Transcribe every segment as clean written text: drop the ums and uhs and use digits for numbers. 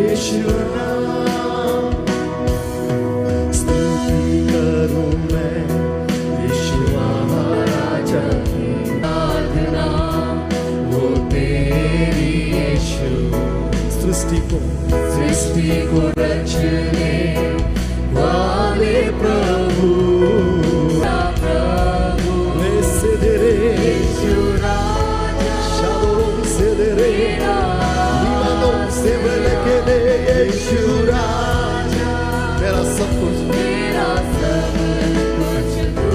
यीशु नाम स्तुति करूं मैं यीशु महाराजा की आराधना वो तेरी यीशु सृष्टि को रचने वाले प्रभु यीशु राजा मेरा सब कुछ तू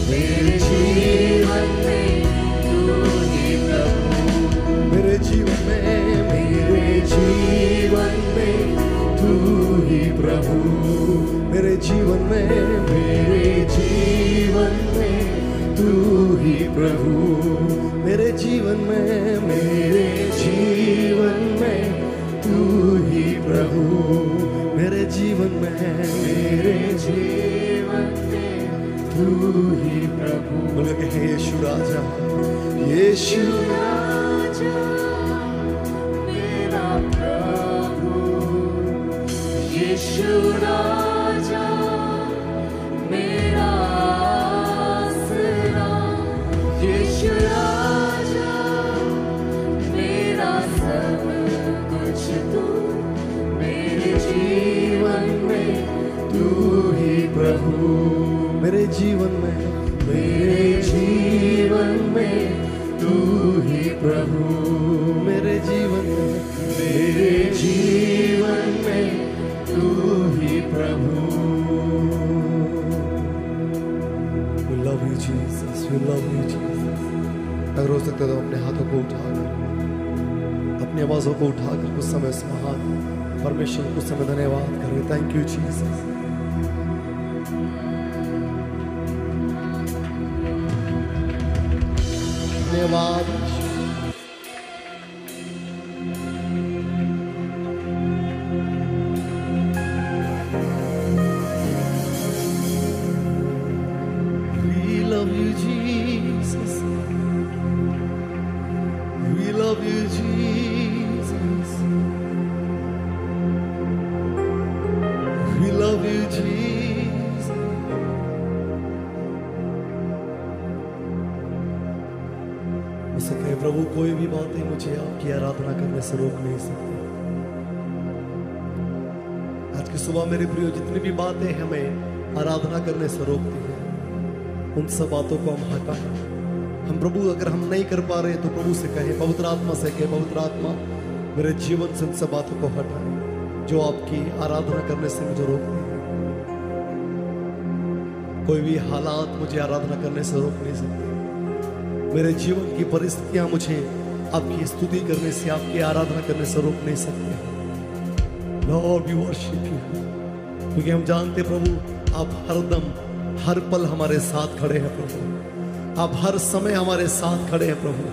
मेरे जीवन में तू ही प्रभु मेरे जीवन में तू ही प्रभु मेरे जीवन में तू ही प्रभु मेरे जीवन में तू ही प्रभु मेरे जीवन में तू ही प्रभु बोल के हे यीशु राजा मेरा प्रभु यीशु राजा मेरा आसरा यीशु राजा मेरा सब कुछ तू मेरे जीवन में तू ही प्रभु मेरे जीवन में तू ही प्रभु मेरे जीवन में तू ही प्रभु We love you Jesus, we love you Jesus। अगर हो सकता तो अपने हाथों को उठाकर अपनी आवाजों को उठाकर कुछ समय इस महान परमेश्वर को समय धन्यवाद करें। Thank you Jesus. धन्यवाद We love you Jesus, we love you Jesus, we love you Jesus। उसे कहे प्रभु कोई भी बातें मुझे आपकी आराधना करने से रोक नहीं सकती। आज की सुबह मेरे प्रियो जितनी भी बातें हमें आराधना करने से रोकती हैं उन सब बातों को हम हटाएं। हम प्रभु अगर हम नहीं कर पा रहे तो प्रभु से कहें, पवित्र आत्मा से कहें, पवित्र आत्मा मेरे जीवन से उन सब बातों को हटाएं जो आपकी आराधना करने से मुझे रोकती है। कोई भी हालात मुझे आराधना करने से रोक नहीं सकते। मेरे जीवन की परिस्थितियां मुझे आपकी स्तुति करने से, आपकी आराधना करने से रोक नहीं सकते। लॉर्ड वी वर्शिप यू, क्योंकि हम जानते प्रभु आप हरदम हर पल हमारे साथ खड़े हैं प्रभु, आप हर समय हमारे साथ खड़े हैं प्रभु।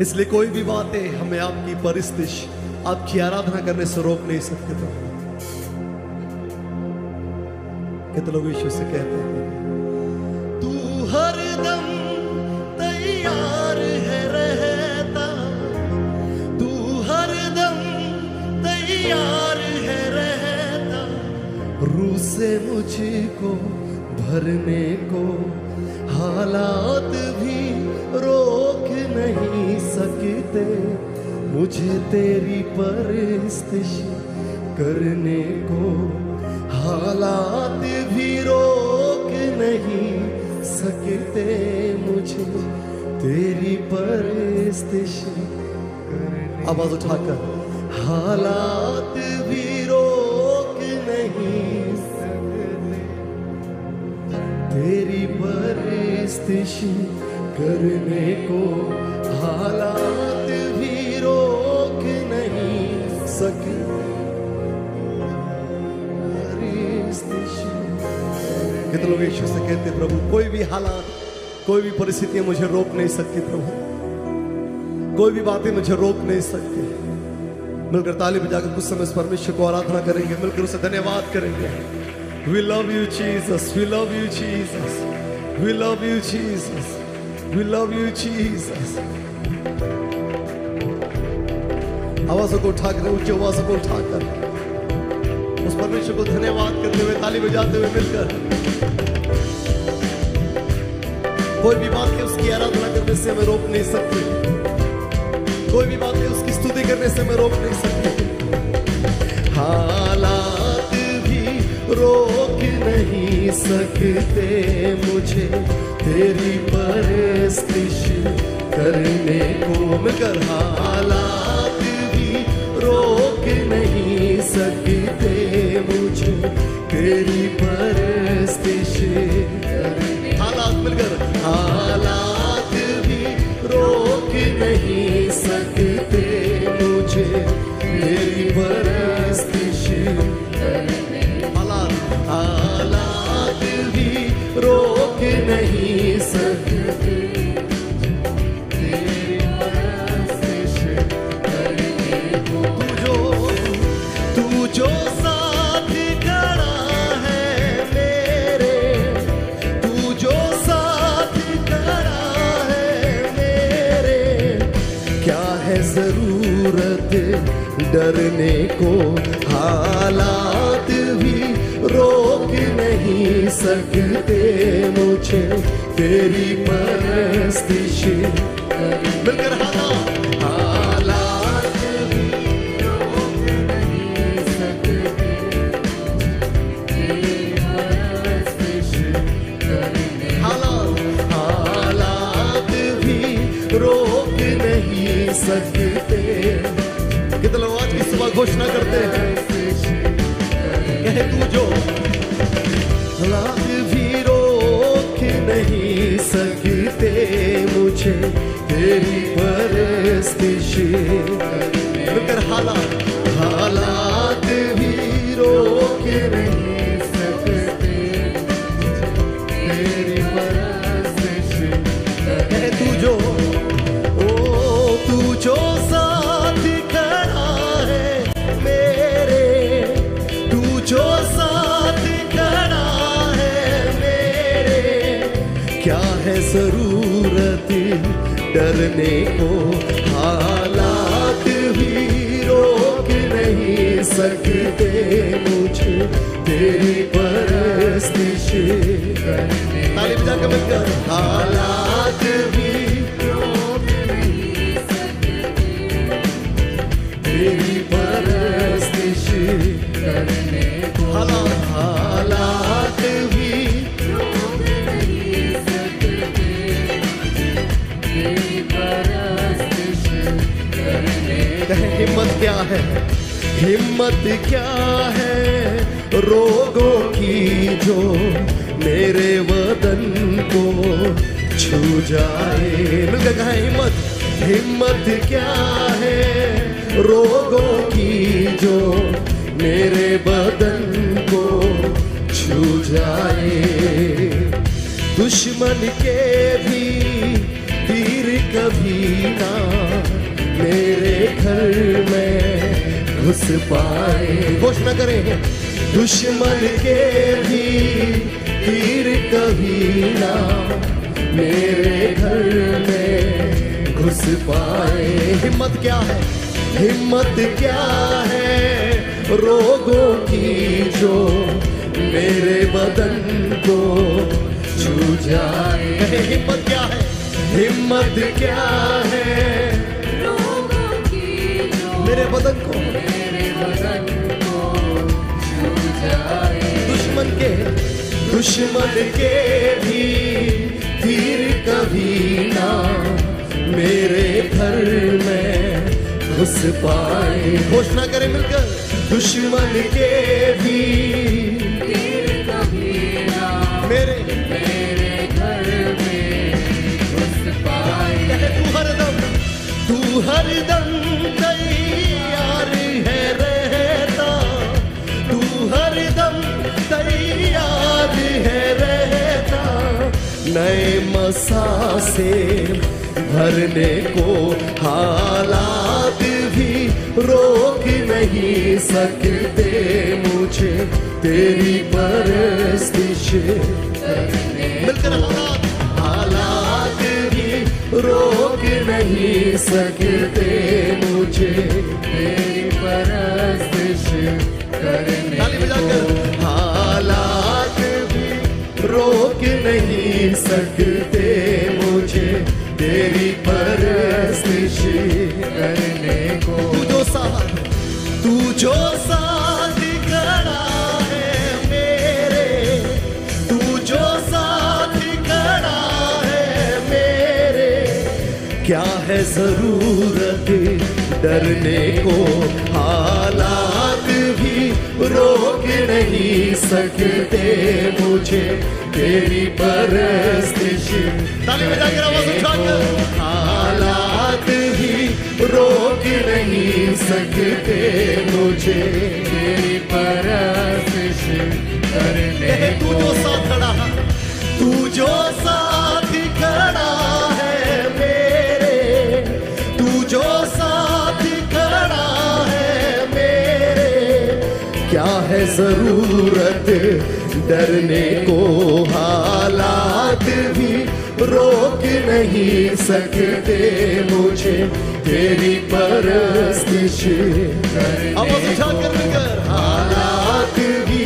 इसलिए कोई भी बातें हमें आपकी परिस्थिति, आपकी आराधना करने से रोक नहीं सकते प्रभु। कितने लोग यीशु से कहते हैं तू हरदम तैयार है रहता, तू हरदम तैयार है रहता, रूह से मुझको भरने को हालात भी रोक नहीं सकते, मुझे तेरी परिस्थिति करने को हालात भी रोक नहीं सकते, मुझे तेरी परिस्थिति करने। आवाज उठाकर हालात भी रोक नहीं सकते, तेरी परिस्थिति करने को हालात भी रोक नहीं सकते। कितने लोग यीशु से कहते प्रभु कोई भी हालात, कोई भी परिस्थितियां मुझे रोक नहीं सकती प्रभु, कोई भी बातें मुझे रोक नहीं सकती। मिलकर ताली बजाकर कुछ समय परमेश्वर को आराधना करेंगे, मिलकर उसे धन्यवाद करेंगे। We love you Jesus, we love you Jesus, we love you Jesus, we love you Jesus, आवाजों को उठाकर, ऊंची आवाजों को उठाकर उस परमेश्वर को धन्यवाद करते हुए, ताली बजाते हुए मिलकर, कोई भी बात है उसकी आराधना करने से हमें रोक नहीं सकते, कोई भी बात है उसकी स्तुति करने से हमें रोक नहीं सकते। हालात भी रोक नहीं सकते मुझे तेरी परस्तिश करने को। मिलकर हालात भी रोक नहीं सकते मुझे तेरी परस्तिश करने। हालात मिलकर, हालात भी रोक नहीं सकते मुझे तेरी परस्तिश करने। हालात भी रोक नहीं सकते तेरी परस्तिश करने को। तू जो साथ खड़ा है मेरे, तू जो साथ खड़ा है मेरे, क्या है जरूरत डरने को। हालात भी रोक नहीं सकते मुझे तेरी परस्तिश। मिलकर हालात भी रोक नहीं सकते तेरी परस्तिश करने। हालात भी रोक नहीं सकते। कितने लोग आज की सुबह घोषणा करते हैं, कहे तू जो हालात भी रोक नहीं सकते मुझे तेरी परस्तिश। मिलकर हालात भी रोक नहीं सकते तेरी परस्तिश। कहे तू जो, ओ तू जो साथ खड़ा है मेरे, तू जो साथ खड़ा है मेरे, क्या है जरूरत डरने को। हालात भी रोक नहीं सकते मुझे तेरी परस्तिश करने। ताली बजा के मिलकर, हालात भी रोक नहीं सकते तेरी परस्तिश करने को। हालात भी रोक नहीं सकते तेरी परस्तिश करने को। हिम्मत क्या है, हिम्मत क्या है रोगों की जो मेरे वतन को छू जाए। मिलकर कहा हिम्मत, हिम्मत क्या है रोगों की जो मेरे बदन को छू जाए। दुश्मन के भी तीर कभी ना मेरे घर में घुस पाए। घोषणा करें, दुश्मन के भी तीर कभी ना मेरे घर में घुस पाए। हिम्मत क्या है, हिम्मत क्या है रोगों की जो मेरे बदन को छू जाए। हिम्मत क्या है, हिम्मत क्या है रोगों की जो मेरे बदन को छू जाए। दुश्मन के भी तीर कभी ना मेरे घर में घुस पाए। घोषणा करें मिलकर, दुश्मन के भी तीर कभी ना मेरे घर में घुस पाए। तू हरदम तैयार है रहता, तू हरदम तैयार है रहता, नए मसासे भरने को। हालात भी रोक नहीं सकते मुझे तेरी परस्तिश करने। मिलकर हालात भी रोक नहीं नहीं सकते मुझे तेरी परस्तिश करने को। हालात भी रोक नहीं सकते मुझे तेरी परस्तिश करने को। तू जो साथ खड़ा है मेरे, तू जो साथ खड़ा है मेरे, क्या है जरूरत डरने को। हालात भी रोक नहीं सकते मुझे तेरी परस्तिश। ताली बजाकर आवाज उठाकर। हालात भी रोक नहीं सकते मुझे तेरी परस्तिश करने को। तू जो साथ खड़ा, तू जो साथ खड़ा है मेरे, तू जो साथ खड़ा है मेरे, क्या है जरूरत डरने को। हालात भी रोक नहीं सकते मुझे तेरी परस्तिश करने को। हालात भी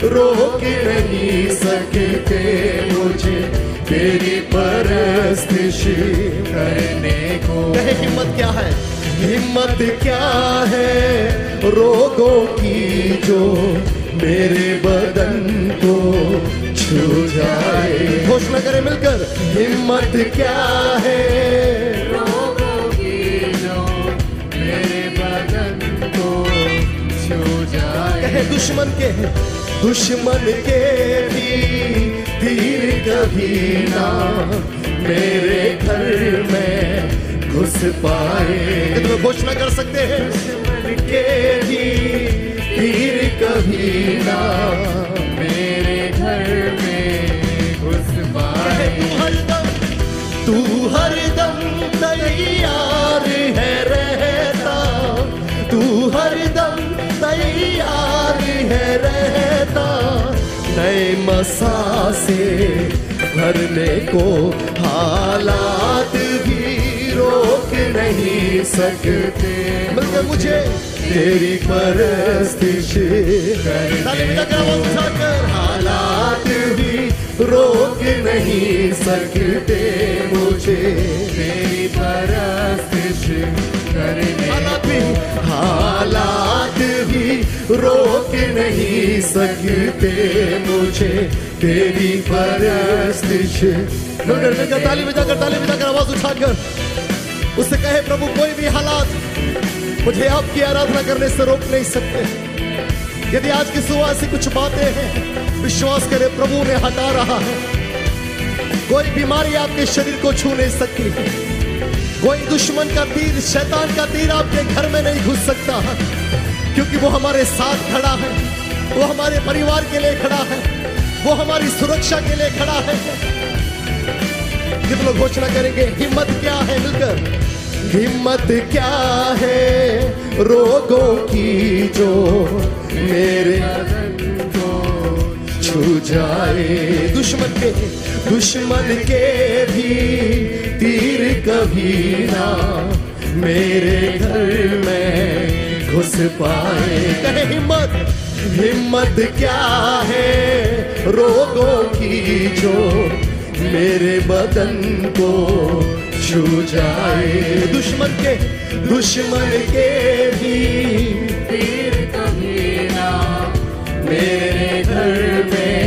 रोक नहीं सकते मुझे तेरी परस्तिश करने को। हिम्मत क्या है, हिम्मत क्या है रोगों की जो मेरे बदन को छू जाए। घोषणा करें मिलकर, हिम्मत क्या है रोगों की जो मेरे बदन को छू जाए। कहे दुश्मन के, दुश्मन के भी तीर कभी ना मेरे घर में घुस पाए। कितने घोषणा कर सकते हैं, दुश्मन के भी तीर कभी ना मेरे घर में घुस पाए। तू हरदम तैयार है रहता, तू हरदम तैयार है रहता, नए मसा से भरने को। हालात भी रोक नहीं सकते मगर मुझे तेरी परस्तिश करने को। हालात भी रोक नहीं सकते मुझे तेरी परस्तिश करने को। हालात भी रोक नहीं सकते मुझे तेरी परस्तिश। ताली बजाकर आवाज उठाकर उससे कहे, प्रभु कोई भी हालात मुझे आपकी आराधना करने से रोक नहीं सकते। यदि आज की सुबह से कुछ बातें हैं, विश्वास करें प्रभु ने हटा रहा है। कोई बीमारी आपके शरीर को छू नहीं सकती, कोई दुश्मन का तीर, शैतान का तीर आपके घर में नहीं घुस सकता, क्योंकि वो हमारे साथ खड़ा है, वो हमारे परिवार के लिए खड़ा है, वो हमारी सुरक्षा के लिए खड़ा है। कितने लोग घोषणा करेंगे, हिम्मत क्या है मिलकर। हिम्मत क्या है रोगों की जो मेरे बदन को छू जाए। दुश्मन के भी तीर कभी ना मेरे घर में घुस पाए। कहे हिम्मत क्या है रोगों की जो मेरे बदन को छू जाए। दुश्मन के भी तीर कभी ना मेरे घर में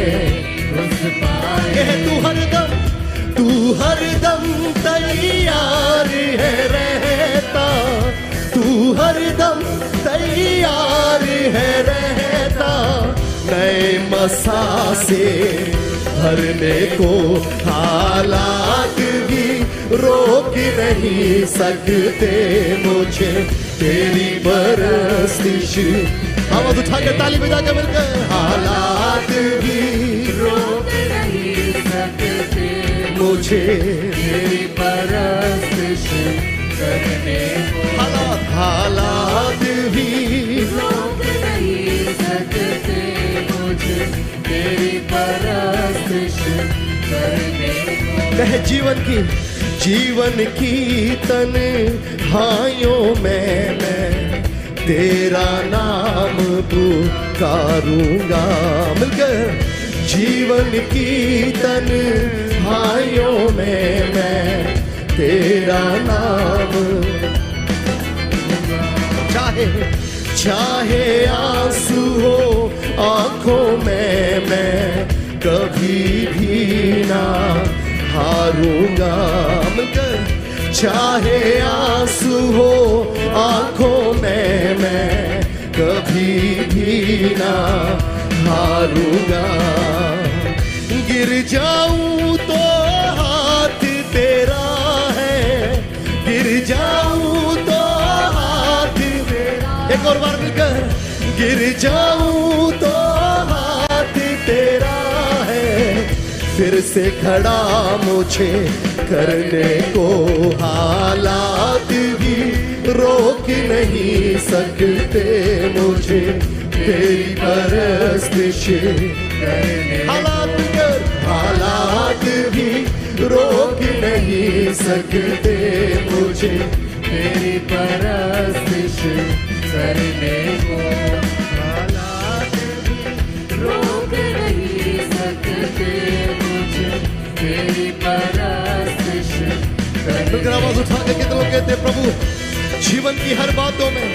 घुस पाए। तू हरदम तैयार है रहता, तू हरदम तैयार है रहता, नए मसा से भरने को। हालात भी रोक नहीं सकते मुझे तेरी परस्तिश। आवाज उठाकर ताली बजाकर मिलकर। हालात भी रोक नहीं सकते मुझे तेरी परस्तिश करने को। हालात भी रोक नहीं सकते मुझे तेरी परस्तिश करने को। कहे जीवन की तन्हाइयों में मैं तेरा नाम पुकारूंगा। मिलकर जीवन की तन्हाइयों में मैं तेरा नाम, चाहे आंसू हो आंखों में मैं कभी भी ना हारूंगा। मिलकर चाहे आंसू हो आंखों में मैं कभी भी ना हारूंगा। गिर जाऊं तो हाथ तेरा है, गिर जाऊं तो हाथ तेरा। एक और बार मिलकर, गिर जाऊं तो हाथ तेरा है, फिर से खड़ा मुझे करने को हालात भी रोक नहीं सकते मुझे तेरी परस्तिश करने। हालात भी रोक नहीं सकते मुझे तेरी परस्तिश करने को। हालात भी रोक नहीं सकते मुझे तेरी परस्तिश करने। आवाज उठा के कितने लोग कहते प्रभु जीवन की हर बातों में,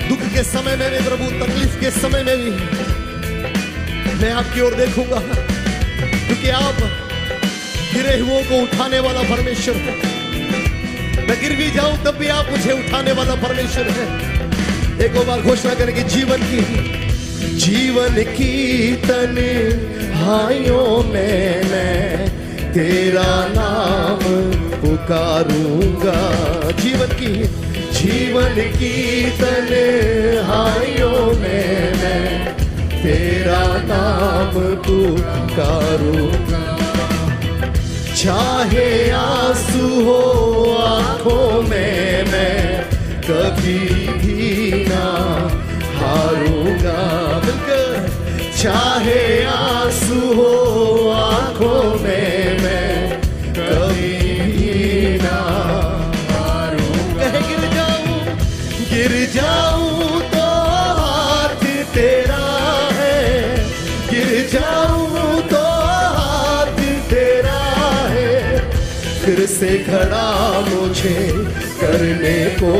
दुख के समय में भी प्रभु, तकलीफ के समय में भी मैं आपकी ओर देखूंगा, क्योंकि आप गिरे हुओं को उठाने वाला परमेश्वर है। मैं गिर भी जाऊं तब भी आप मुझे उठाने वाला परमेश्वर है। एक और बार घोषणा करें कि जीवन की तन्हाइयों में मैं तेरा नाम पुकारूंगा। जीवन की तन्हाइयों में मैं तेरा नाम पुकारूंगा। चाहे आंसू हो आंखों में मैं कभी भी ना हारूंगा। मिलकर चाहे आंसू हो आंखों में मैं कभी भी ना हारूंगा। गिर जाऊं तो हाथ तेरा है, गिर जाऊं तो हाथ तेरा है, फिर से खड़ा मुझे करने को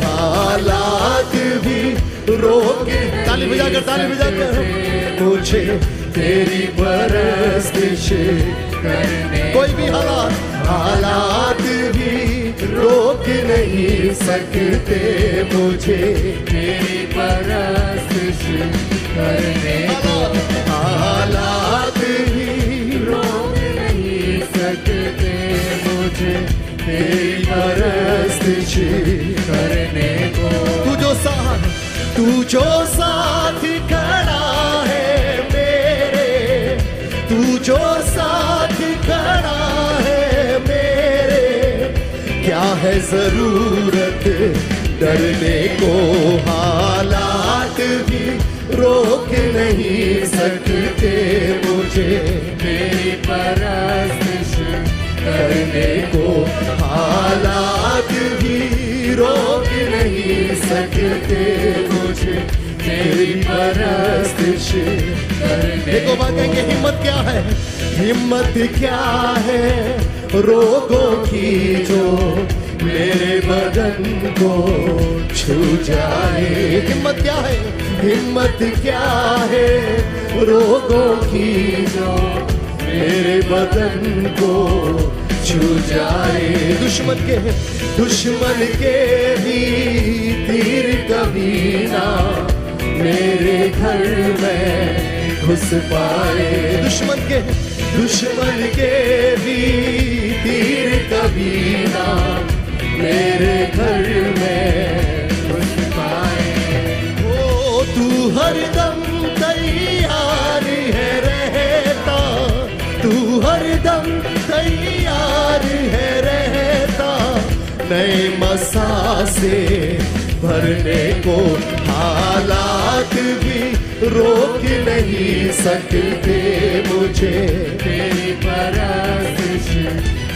हालात भी रोके। ताली बजाकर मुझे तेरी परस्तिश करने। कोई भी हालात भी रोक नहीं सकते मुझे तेरी परस्तिश करने को। हालात भी रोक नहीं सकते मुझे तेरी परस्तिश करने को। तू जो साथ खड़ा है मेरे, तू जो साथ खड़ा है मेरे, क्या है जरूरत डरने को। हालात भी रोक नहीं सकते मुझे तेरी परस्तिश करने को। हालात भी रोक नहीं सकते मुझे तेरी परस्तिश करने। देखो बात है कि हिम्मत क्या है, हिम्मत क्या है रोगों की जो मेरे बदन को छू जाए। हिम्मत क्या है, हिम्मत क्या है रोगों की जो मेरे बदन को छू जाए। दुश्मन के भी तीर कभी ना मेरे घर में घुस पाए। दुश्मन के भी तीर कभी ना मेरे घर में घुस पाए। ओ तू हरदम तैयार है रहता, तू हरदम तैयार है रहता, नए मसा से भरने को। हालात भी रोक नहीं सकते मुझे तेरी परस्तिश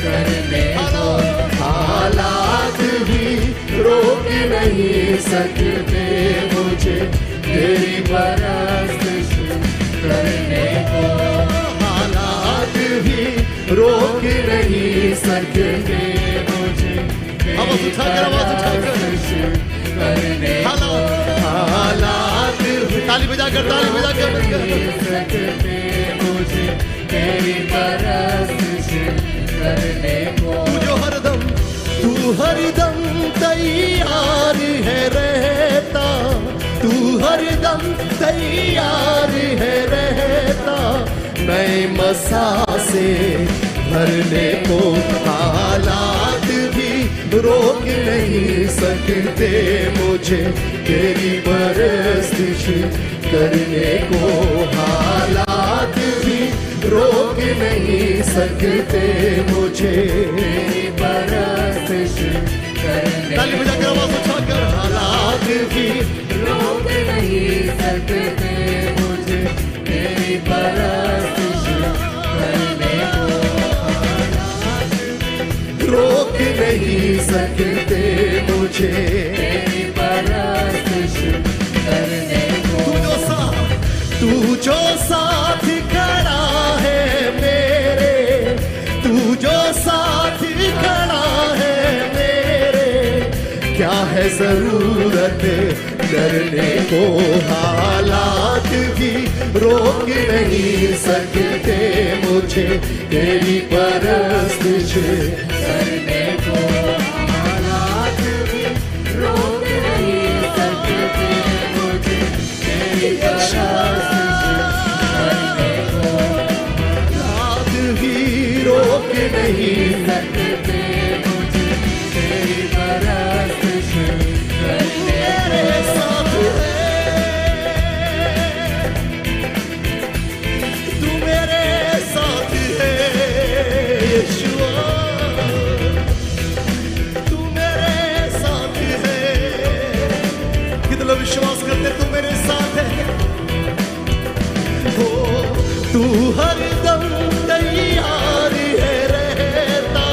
करने को हालात भी रोक नहीं सकते मुझे तेरी परस्तिश करने को हालात भी रोक नहीं सकते मुझे तेरी परस्तिश करने को हालात ताली बजाकर सकते मुझे तेरी परस्तिश करने को तू हरदम तैयार है रहता, तू हरदम तैयार है रहता, नए मसा से भरने को हालात भी रोक नहीं सकते मुझे तेरी परस्तिश करने को हालात भी रोक नहीं सकते मुझे तेरी परस्तिश करने को हालात भी रोक नहीं सकते मुझे तेरी परस्तिश करने को रोक नहीं सकते मुझे तेरी परस्तिश करने को तू जो साथ खड़ा है मेरे, तू जो साथ खड़ा है मेरे, क्या है जरूरत डरने को हालात भी रोक नहीं सकते मुझे तेरी परस्तिश करने को हालात भी रोक नहीं सकते मुझे तेरी परस्तिश करने को हालात भी रोक नहीं सकते मुझे तेरी परस्तिश करने को तू मेरे साथ है यीशुआ, तू मेरे साथ है। कितना विश्वास करते तू मेरे साथ है हो, तू हरदम तैयार है रहता,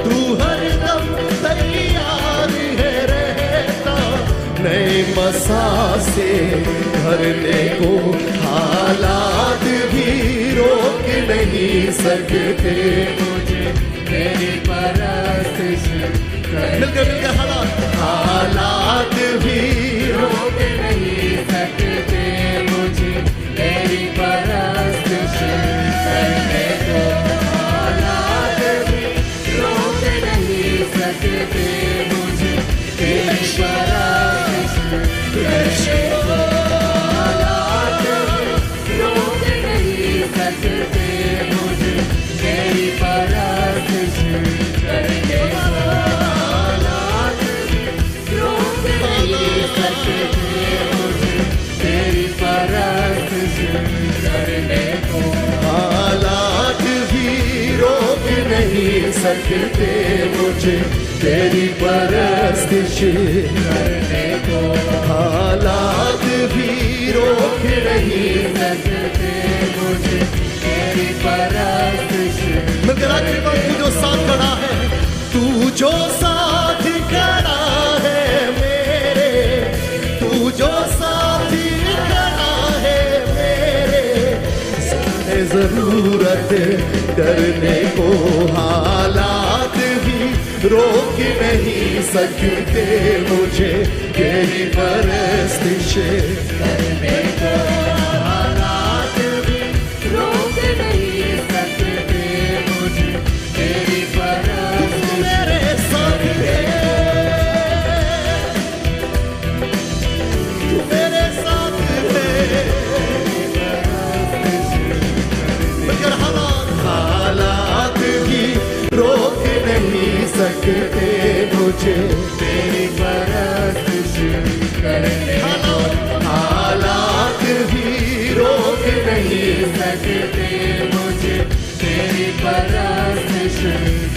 तू हरदम तैयार है रहता, नए मसा से भरने को हालात भी रोक नहीं सकते मुझे तेरी परस्तिश मिलकर हालात भी रोक नहीं सकते मुझे तेरी परस्तिश करने को हालात भी रोक नहीं सकते मुझे तेरी परस्तिश करने को हालात भी रोक नहीं सकते मुझे तेरी परस्तिश करने को हालात भी रोक नहीं सकते मुझे तेरी परस्तिश करने को हालात भी रोक नहीं सकते मुझे तेरी परस्तिश करने को हालात भी रोक नहीं सकते मुझे तेरी परस्तिश करने को तू जो साथ खड़ा है, तू जो साथ खड़ा है मेरे, तू जो साथ खड़ा है मेरे, जरूरत करने को हालात भी रोक नहीं सकते मुझे तेरी परस्तिश करने को हालात भी रोक नहीं सकते मुझे तेरी परस्तिश मेरे साथ है, तू मेरे साथ है, मगर हालात भी रोक नहीं सकते मुझे तेरी परस्तिश करने को हालात भी रोक नहीं सकते मुझे तेरी परस्तिश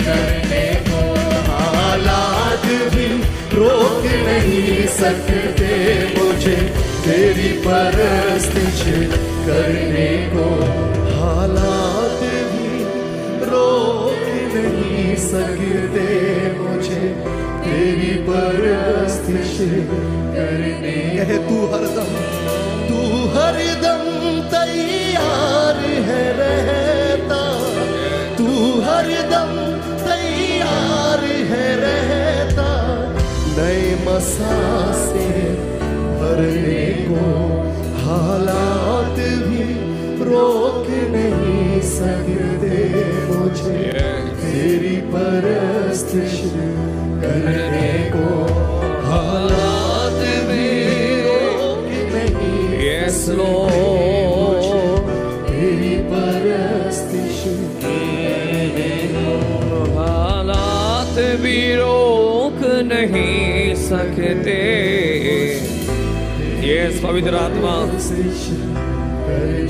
करने को हालात भी रोक नहीं सकते मुझे तेरी परस्तिश करने को हालात भी रोक नहीं सकते मुझे तेरी परस्तिश करने। कहे तू हरदम तैयार है रहता, तू हरदम तैयार है रहता, नए मसा से भरने को हालात भी रोक नहीं सकते मुझे तेरी परस्तिश करने को, हालात भी रोक नहीं Yes, Lord. तेरी परस्तिश हालात भी रोक नहीं सकते। Yes, पवित्र आत्मा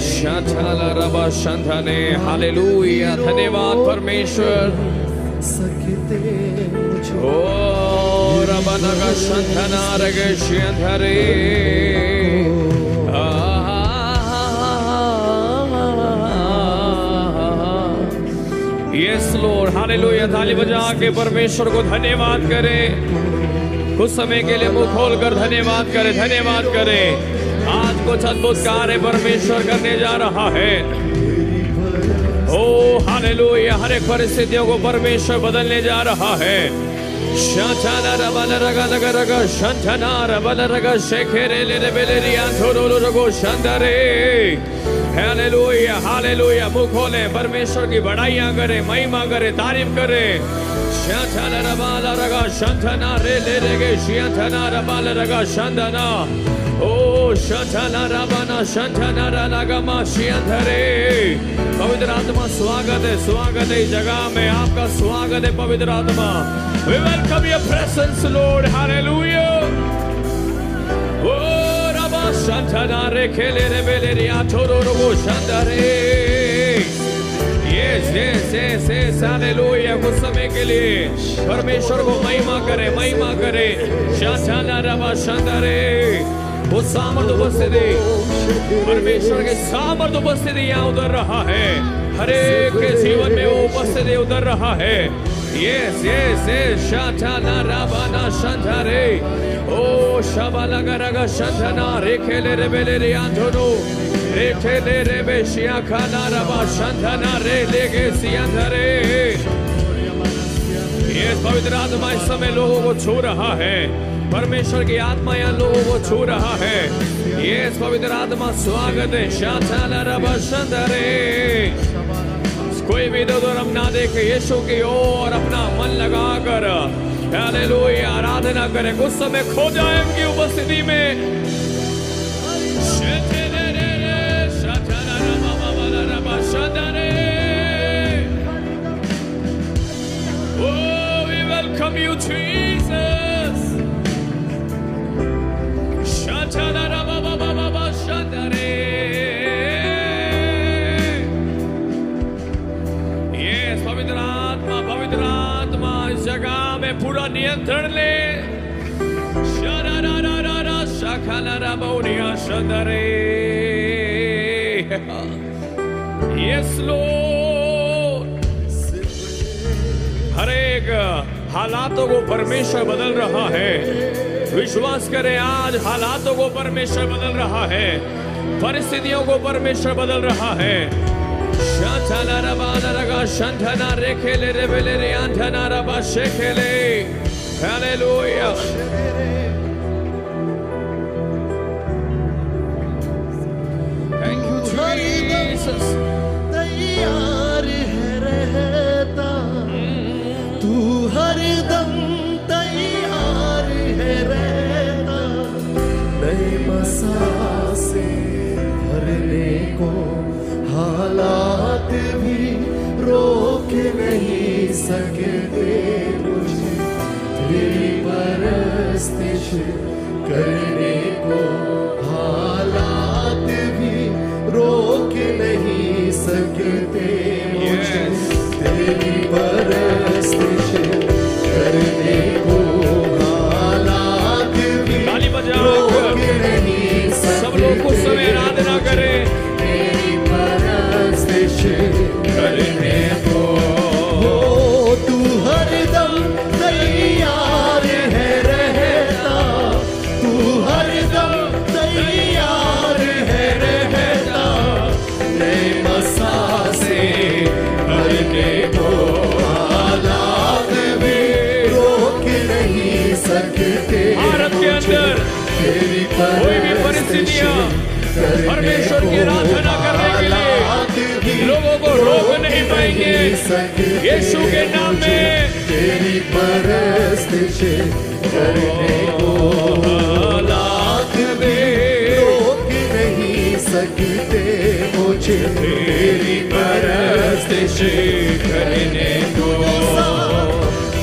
शांताला रबा शांताने, हालेलुया, धन्यवाद परमेश्वर। सकते मुझे ओ रबा नगा शांताना रगे शांतारे। Yes lord, hallelujah. ताली बजा के परमेश्वर को धन्यवाद करें। कुछ समय के लिए मुंह खोलकर धन्यवाद करें, धन्यवाद करें। आज कुछ अद्भुत कार्य परमेश्वर करने जा रहा है। ओ हालेलुया, हर एक परिस्थितियों को परमेश्वर बदलने जा रहा है। शांताना रबल रगा लगा रगा शांताना रबल रगा शेखेरे ले बेलेरिया थोरो रगो शांतारे। Hallelujah, hallelujah. मुंह खोले, परमेश्वर की बड़ाइयां करें, महिमा करें, तारीफ करें। शांताना रबल रगा शांताना रे ले रेगे शांताना रबल रगा शांताना। ओ शांताना रबाना शांताना रगा शांतारे। पवित्र आत्मा स्वागत है, स्वागत है इस जगह में, आपका स्वागत है पवित्र आत्मा। We welcome your presence, Lord. Hallelujah. Oh, Rabba Shantana Rekele Rebele Atoro Robo Shandare. Yes, yes, yes, yes. Hallelujah. कुछ समय के लिए परमेश्वर को महिमा करे, महिमा करे। Shantana Rabba Shandare. वो सामर्थ उपस्थिति, परमेश्वर के सामर्थ उपस्थिति यहाँ उतर रहा है। हर एक के जीवन में वो उपस्थिति उतर रहा है। Yes, yes, yes. Shantana Rabana Shantare. Oh, Shabalaga Raga Shantana Rekele Rebele Riantono. Rekele Rebe Shiakana Raba Shantana Relege Siantare. Yes, पवित्र आत्मा इस समय लोगों को छू रहा है। परमेश्वर की आत्मा यहाँ लोगों को छू रहा है। Yes, पवित्र आत्मा स्वागत है। Shantana Raba Shantare. कोई भी इधर हम ना देखे, यीशु की ओर अपना मन लगाकर हालेलुया आराधना करें। कुछ समय खो जाए उनकी उपस्थिति में। Oh, we welcome you, Jesus. पवित्र आत्मा इस जगह में पूरा नियंत्रण ले। यस लॉर्ड, हर एक हालातों को परमेश्वर बदल रहा है। विश्वास करें, आज हालातों को परमेश्वर बदल रहा है, परिस्थितियों को परमेश्वर बदल रहा है। Shantana Rabana Raga Shantana Rekele Rebele Riantana Rabba Shekele. Hallelujah. Thank you, Jesus. तैयार है रहता, तू हरदम तैयार है रहता, नए मसा से भरने को हालात भी रोक नहीं सकते मुझे तेरी परस्तिश करने को, हालात भी रोक नहीं सकते मुझे तेरी परस्तिश करने को, हालात भी रोक नहीं सकते। सब लोग कुछ समय आराधना करें करने को। तू हर कोई भी परिस्थितियां परमेश्वर की आराधना करने के लिए लोगों को रोक नहीं पाएंगे। यीशु के नाम में तेरी परस्तिश करने को हालात में रोक नहीं सकते मुझे तेरी परस्तिश करने को।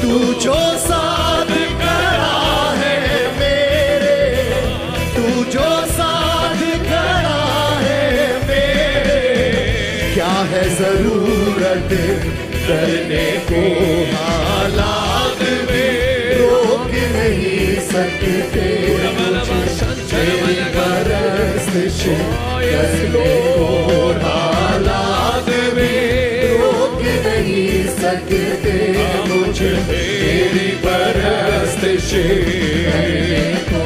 तू जो साथ खड़ा है मेरे, तू जो साथ खड़ा है मेरे, क्या है जरूरत करने को हालात में रोक नहीं सकते तेरी परस्तिश करने को हालात में रोक नहीं सकते मुझे तेरी परस्तिश करने को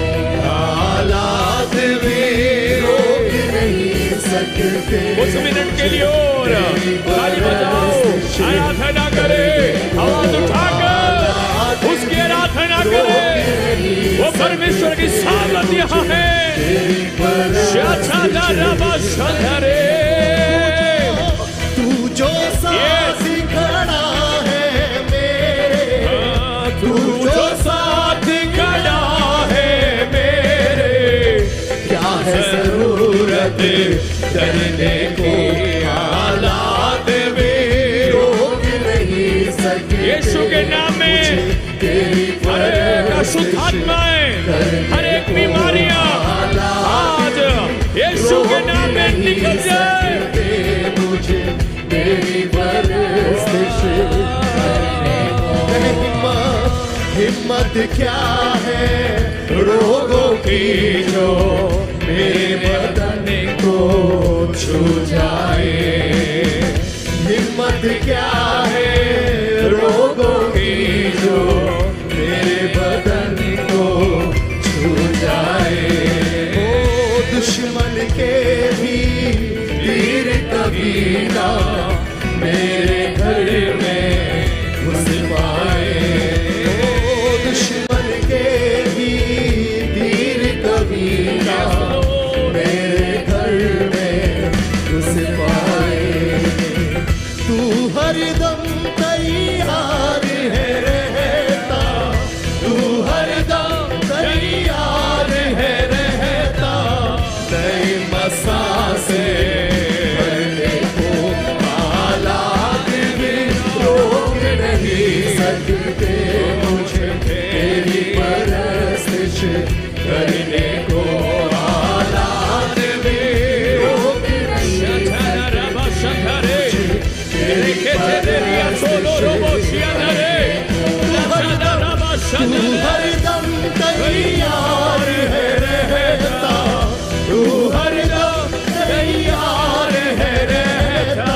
हालात में रोक नहीं सकते। उस मिनट के लिए और ताली बजाओ, आराधना करे, आवाज उठाकर उसकी आराधना करे। वो परमेश्वर की सामर्थ यहाँ है। तू जो साथ खड़ा है मेरे, तू जो साथ खड़ा है मेरे, क्या है जरूरत करने को हालात में रोक नहीं सकते। यीशु के नाम में हर एक अशुद्धात्माएं, हर एक बीमारियां आज यीशु के नाम में निकल जाए। मुझे तेरी परस्तिश करने को। हिम्मत क्या है रोगों की जो मेरे बदन को छू जाए। हिम्मत क्या है रोगों की जो मेरे बदन को छू जाए। ओ दुश्मन के भी तीर कभी ना मेरे घर में घुस पाए। ओ दुश्मन के भी तीर कभी ना मेरे घर में घुस पाए। तू हरदम तैयार है रहता, तू हरदम तैयार है रहता, नए मसा से भरने को हालात में रोक नहीं सकते मुझे तेरी परस्तिश करने को हालात में रोक नहीं तू हरदम तैयार है रहता, तू हरदम तैयार है रहता,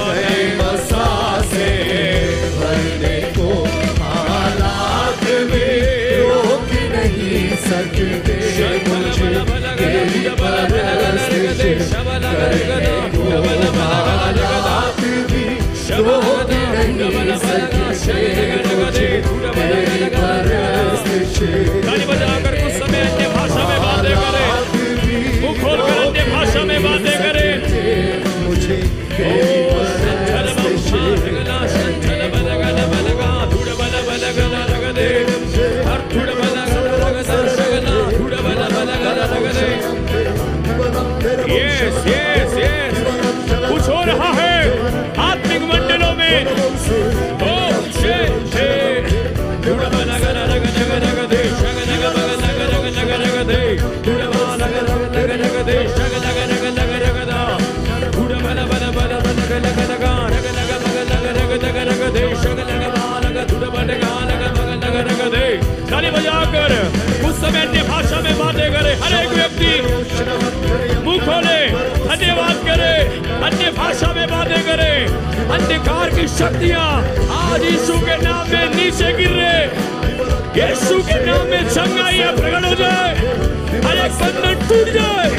नए मसा से भरने को हालात में रोक नहीं सकते मुझे तेरी परस्तिश करने को हालात भी रोक नहीं सकते मुझे तेरी परस्तिश। ताली बजाकर कुछ समय अन्य भाषा में बातें करें, मुंह खोलकर अन्य भाषा में बातें करें। मुझे तेरी परस्तिश यस यस यस, कुछ हो रहा है आत्मिक मंडलों में। ताली बजाकर कुछ समय अन्य भाषा में बातें करे। हर एक व्यक्ति मुंह खोले, धन्यवाद करे, अन्य भाषा में बातें करे। अंधकार की शक्तियां आज यीशु के नाम में नीचे गिर रहे। यीशु के नाम में चंगाइयां प्रकट हो जाए, हर एक बंधन टूट जाए।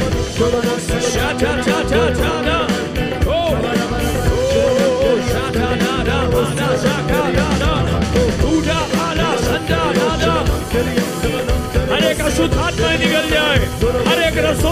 हर एक अशुद्ध आत्माएं निकल जाए।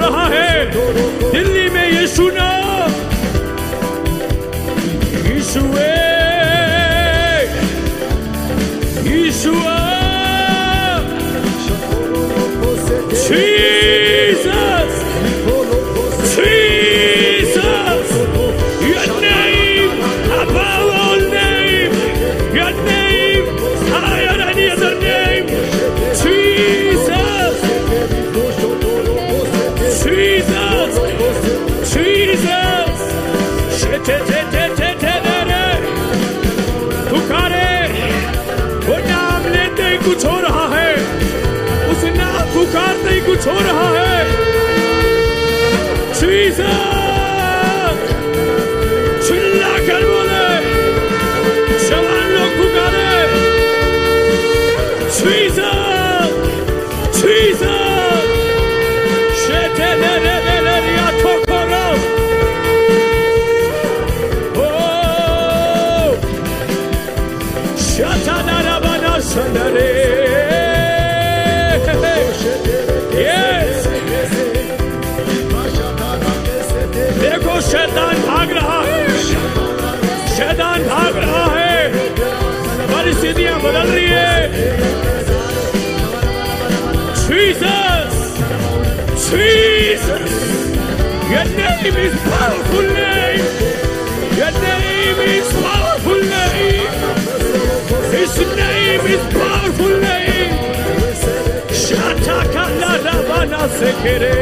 रहा है। दिल्ली में यीशु नाम, यीशुए, यीशुआ, Jesus, Jesus, your name above all name, your name higher than any other name, Jesus, Jesus, Jesus, पुकारे, वो नाम लेते ही कुछ हो रहा है, उस नाम पुकारते ही कुछ हो रहा है। जीसस, चिल्ला कर बोले, जवान लोग पुकारे, जीसस, जीसस, शेते ले ले ले ले रिया ठोकरो, ओ, शताना रबाना संदरे। देखो शैतान भाग रहा है, शैतान भाग रहा है, परिस्थितियां बदल रही है। Jesus, Jesus, your name is powerful name, your name is powerful name, his name is powerful name. Shatakala Rabana Sekere.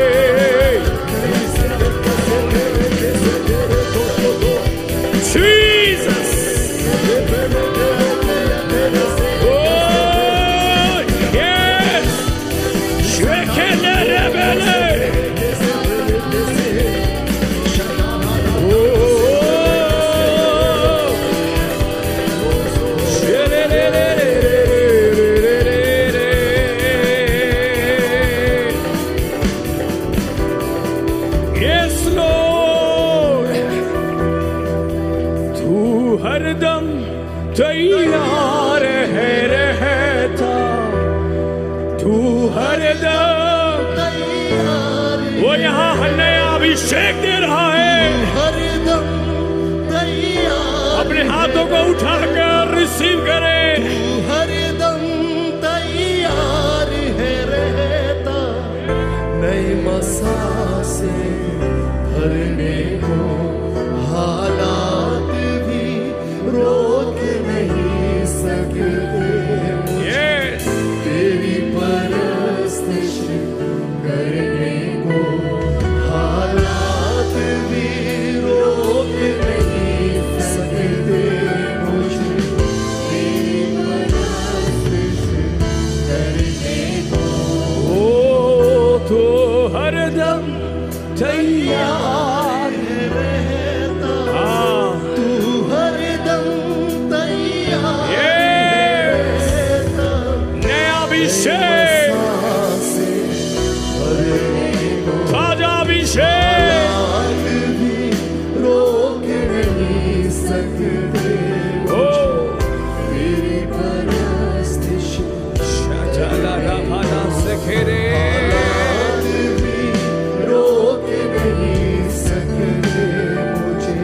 Jesus, oh yes, Shekele Rebele, oh, yes Lord, तू हरदम तैयार है रहता, तू हरदम तैयार, वो यहाँ नया अभिषेक दे रहा है, हरदम तैयार, अपने हाथों को उठाकर रिसीव करें, तू हरदम तैयार है रहता, नई मसा से भरने को हालात भी रोक नहीं सकते। yes, तेरी परस्तिश करने को हालात भी रोक नहीं सकते मुझे। तेरी परस्तिश करने को ओ तो हरदम तैयार रहता, हाँ, तू हरदम तैयार yes, रहता, नया अभिषेक, से भरने को ताजा अभिषेक, हाथ भी रोक नहीं सकते। ओ तेरी परस्तिश शाला रभाना सखेरे, हाथ भी रोक नहीं सकते मुझे।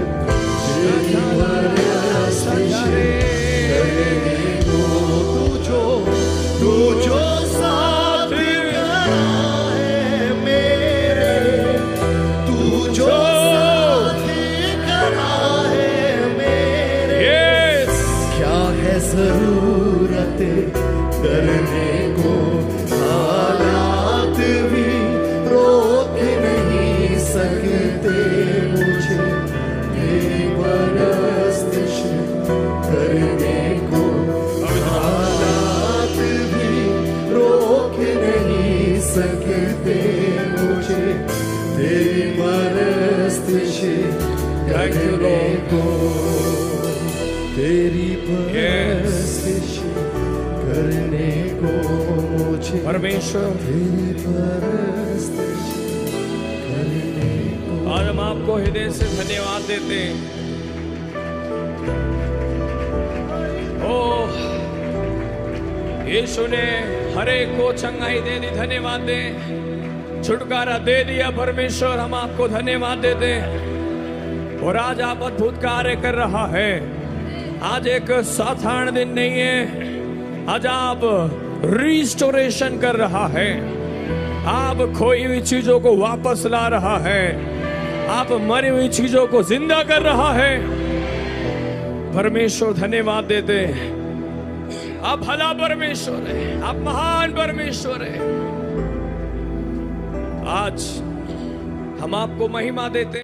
तेरी परस्तिश करने को तू जो साथ कराए मेरे, तू जो साथ कराए मेरे, yes, क्या है जरूरत करने को, हालात भी रोक नहीं सकते मुझे। तेरी परस्तिश करने को हालात भी रोक नहीं सकते मुझे। तेरी परस्तिश करने को, तेरी परस्तिश करने को मुझे। परमेश्वर तेरी परस्तिश करने को। आज हम आपको हृदय से धन्यवाद देते हैं। ओ यीशु ने हर एक को चंगाई दे दी, धन्यवाद दे। छुटकारा दे दिया परमेश्वर, हम आपको धन्यवाद देते हैं। और आज आप अद्भुत कार्य कर रहा है। आज एक साधारण दिन नहीं है, आज आप रिस्टोरेशन कर रहा है। आप खोई हुई चीजों को वापस ला रहा है, आप मरी हुई चीजों को जिंदा कर रहा है। परमेश्वर धन्यवाद देते हैं। आप भला परमेश्वर है, आप महान परमेश्वर है। आज हम आपको महिमा देते हैं।